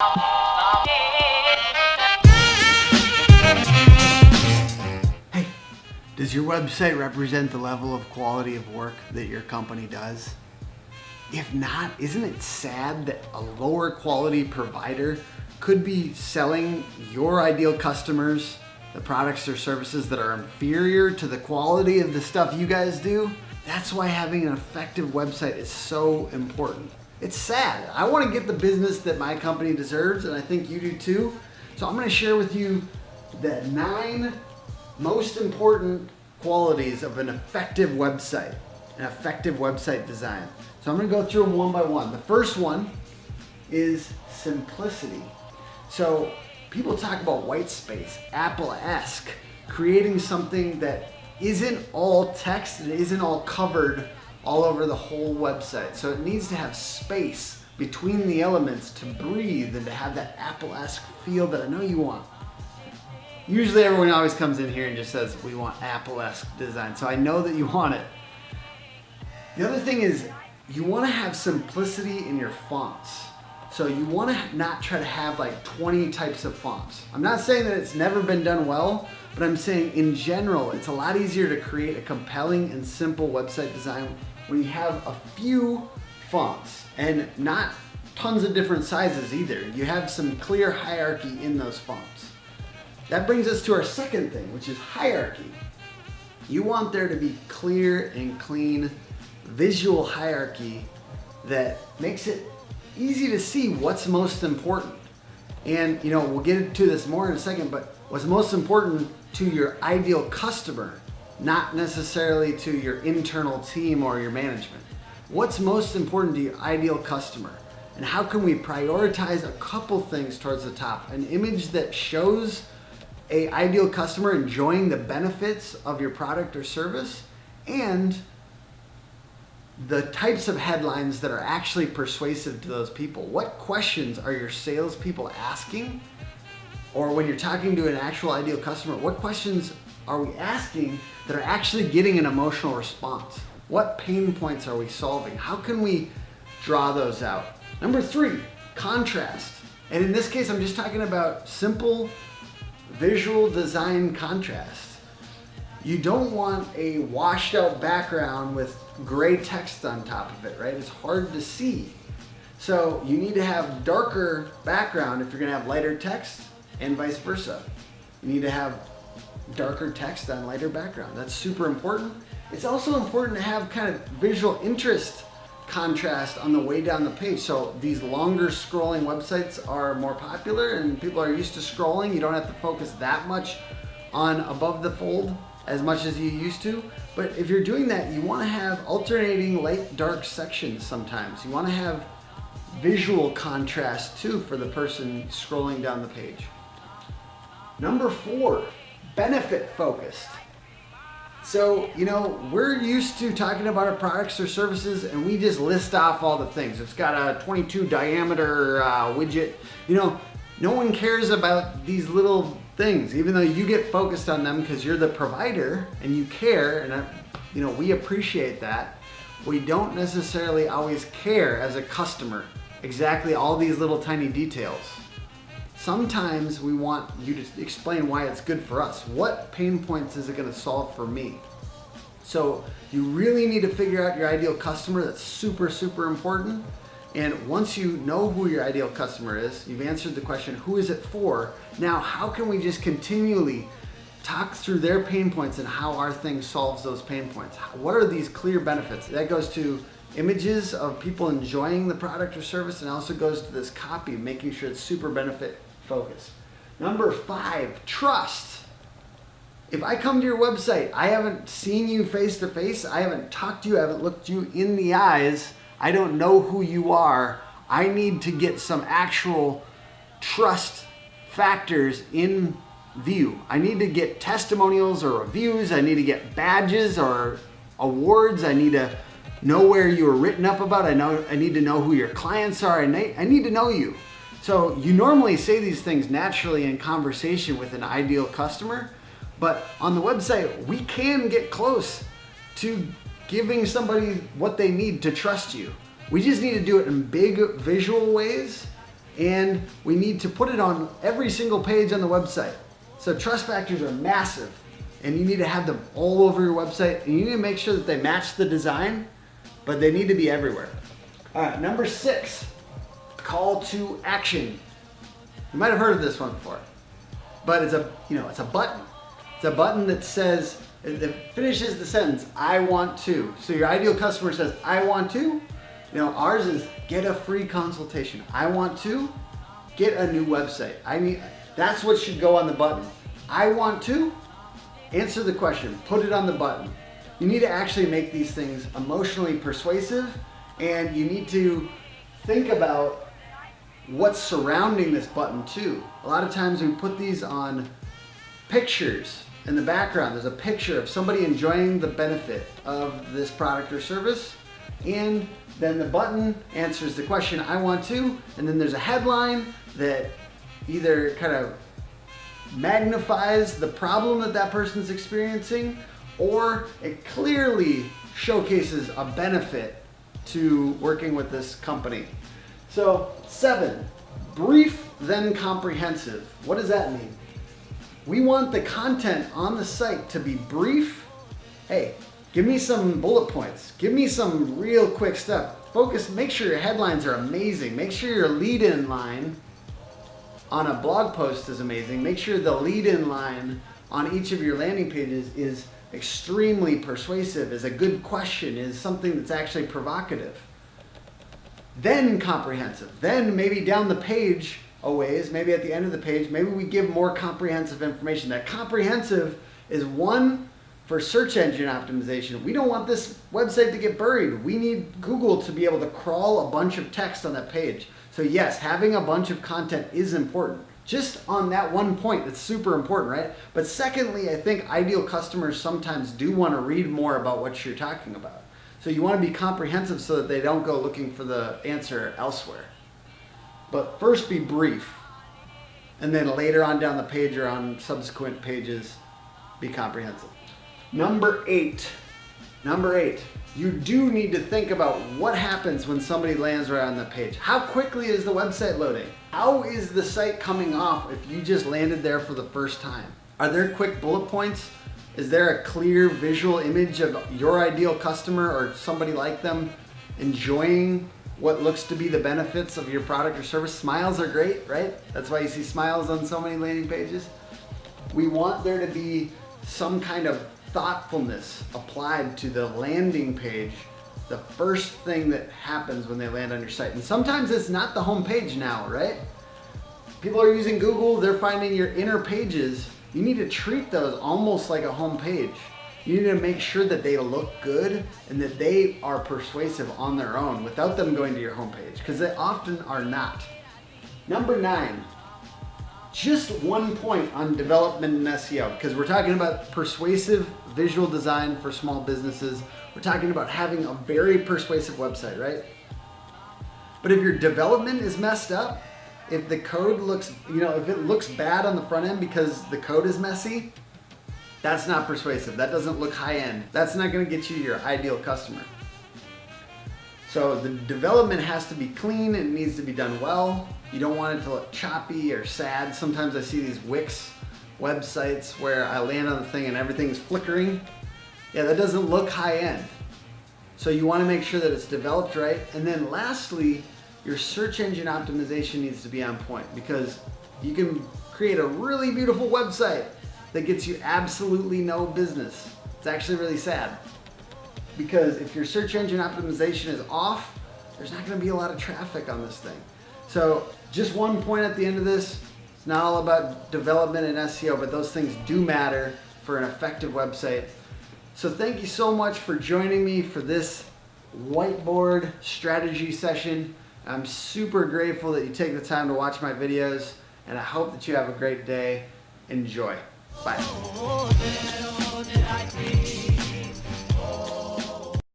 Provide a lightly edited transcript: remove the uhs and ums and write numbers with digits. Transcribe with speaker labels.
Speaker 1: Hey, does your website represent the level of quality of work that your company does? If not, isn't it sad that a lower quality provider could be selling your ideal customers the products or services that are inferior to the quality of the stuff you guys do? That's why having an effective website is so important. It's sad. I want to get the business that my company deserves, and I think you do too. So I'm going to share with you the 9 most important qualities of an effective website design. So I'm going to go through them one by one. The first one is simplicity. So people talk about white space, Apple-esque, creating something that isn't all text and isn't all covered all over the whole website. So it needs to have space between the elements to breathe and to have that Apple-esque feel that I know you want. Usually everyone always comes in here and just says, we want Apple-esque design. So I know that you want it. The other thing is you want to have simplicity in your fonts. So you want to not try to have like 20 types of fonts. I'm not saying that it's never been done well, but I'm saying in general, it's a lot easier to create a compelling and simple website design when you have a few fonts and not tons of different sizes either. You have some clear hierarchy in those fonts. That brings us to our second thing, which is hierarchy. You want there to be clear and clean visual hierarchy that makes it easy to see what's most important. And we'll get into this more in a second, but what's most important to your ideal customer, not necessarily to your internal team or your management. What's most important to your ideal customer? And how can we prioritize a couple things towards the top? An image that shows an ideal customer enjoying the benefits of your product or service, and the types of headlines that are actually persuasive to those people. What questions are your salespeople asking? Or when you're talking to an actual ideal customer, what questions are we asking that are actually getting an emotional response? What pain points are we solving? How can we draw those out? Number 3, contrast. And in this case, I'm just talking about simple visual design contrast. You don't want a washed out background with gray text on top of it, right? It's hard to see. So you need to have darker background if you're gonna have lighter text, and vice versa. You need to have darker text on lighter background. That's super important. It's also important to have kind of visual interest contrast on the way down the page. So these longer scrolling websites are more popular and people are used to scrolling. You don't have to focus that much on above the fold as much as you used to. But if you're doing that, you want to have alternating light dark sections sometimes. You want to have visual contrast too for the person scrolling down the page. Number 4, benefit focused. So, we're used to talking about our products or services and we just list off all the things. It's got a 22 diameter widget. No one cares about these little things, even though you get focused on them because you're the provider and you care, and we appreciate that. We don't necessarily always care as a customer exactly all these little tiny details. Sometimes we want you to explain why it's good for us. What pain points is it going to solve for me? So you really need to figure out your ideal customer. That's super, super important. And once you know who your ideal customer is, you've answered the question, who is it for? Now, how can we just continually talk through their pain points and how our thing solves those pain points? What are these clear benefits? That goes to images of people enjoying the product or service, and also goes to this copy, making sure it's super benefit focused. Number 5, trust. If I come to your website, I haven't seen you face to face, I haven't talked to you, I haven't looked you in the eyes, I don't know who you are, I need to get some actual trust factors in view. I need to get testimonials or reviews, I need to get badges or awards, I need to know where you were written up about, I need to know who your clients are, I need to know you. So you normally say these things naturally in conversation with an ideal customer, but on the website, we can get close to giving somebody what they need to trust you. We just need to do it in big visual ways and we need to put it on every single page on the website. So trust factors are massive, and you need to have them all over your website, and you need to make sure that they match the design, but they need to be everywhere. All right, number 6, call to action. You might have heard of this one before, but it's a button. It's a button that says, that finishes the sentence, I want to. So your ideal customer says, I want to. Ours is get a free consultation. I want to get a new website. That's what should go on the button. I want to answer the question, put it on the button. You need to actually make these things emotionally persuasive, and you need to think about what's surrounding this button too. A lot of times we put these on pictures in the background. There's a picture of somebody enjoying the benefit of this product or service, and then the button answers the question, I want to, and then there's a headline that either kind of magnifies the problem that person's experiencing, or it clearly showcases a benefit to working with this company. So 7, brief then comprehensive. What does that mean? We want the content on the site to be brief. Hey, give me some bullet points. Give me some real quick stuff. Focus, make sure your headlines are amazing. Make sure your lead-in line on a blog post is amazing. Make sure the lead-in line on each of your landing pages is extremely persuasive, is a good question, is something that's actually provocative. Then comprehensive. Then maybe down the page a ways, maybe at the end of the page, maybe we give more comprehensive information. That comprehensive is one for search engine optimization. We don't want this website to get buried. We need Google to be able to crawl a bunch of text on that page. So yes, having a bunch of content is important. Just on that one point, it's super important, right? But secondly, I think ideal customers sometimes do want to read more about what you're talking about. So you want to be comprehensive so that they don't go looking for the answer elsewhere. But first be brief, and then later on down the page or on subsequent pages, be comprehensive. Number 8, you do need to think about what happens when somebody lands right on the page. How quickly is the website loading? How is the site coming off if you just landed there for the first time? Are there quick bullet points? Is there a clear visual image of your ideal customer or somebody like them enjoying what looks to be the benefits of your product or service? Smiles are great, right? That's why you see smiles on so many landing pages. We want there to be some kind of thoughtfulness applied to the landing page, the first thing that happens when they land on your site. And sometimes it's not the home page now, right? People are using Google, they're finding your inner pages. You need to treat those almost like a home page. You need to make sure that they look good and that they are persuasive on their own without them going to your homepage, because they often are not. Number 9, just one point on development and SEO, because we're talking about persuasive visual design for small businesses. We're talking about having a very persuasive website, right? But if your development is messed up, if the code looks, if it looks bad on the front end because the code is messy, that's not persuasive. That doesn't look high end. That's not going to get you your ideal customer. So the development has to be clean. It needs to be done well. You don't want it to look choppy or sad. Sometimes I see these Wix websites where I land on the thing and everything's flickering. Yeah, that doesn't look high end. So you want to make sure that it's developed right. And then lastly, your search engine optimization needs to be on point, because you can create a really beautiful website that gets you absolutely no business. It's actually really sad, because if your search engine optimization is off, there's not going to be a lot of traffic on this thing. So just one point at the end of this, it's not all about development and SEO, but those things do matter for an effective website. So thank you so much for joining me for this whiteboard strategy session. I'm super grateful that you take the time to watch my videos, and I hope that you have a great day. Enjoy. Bye.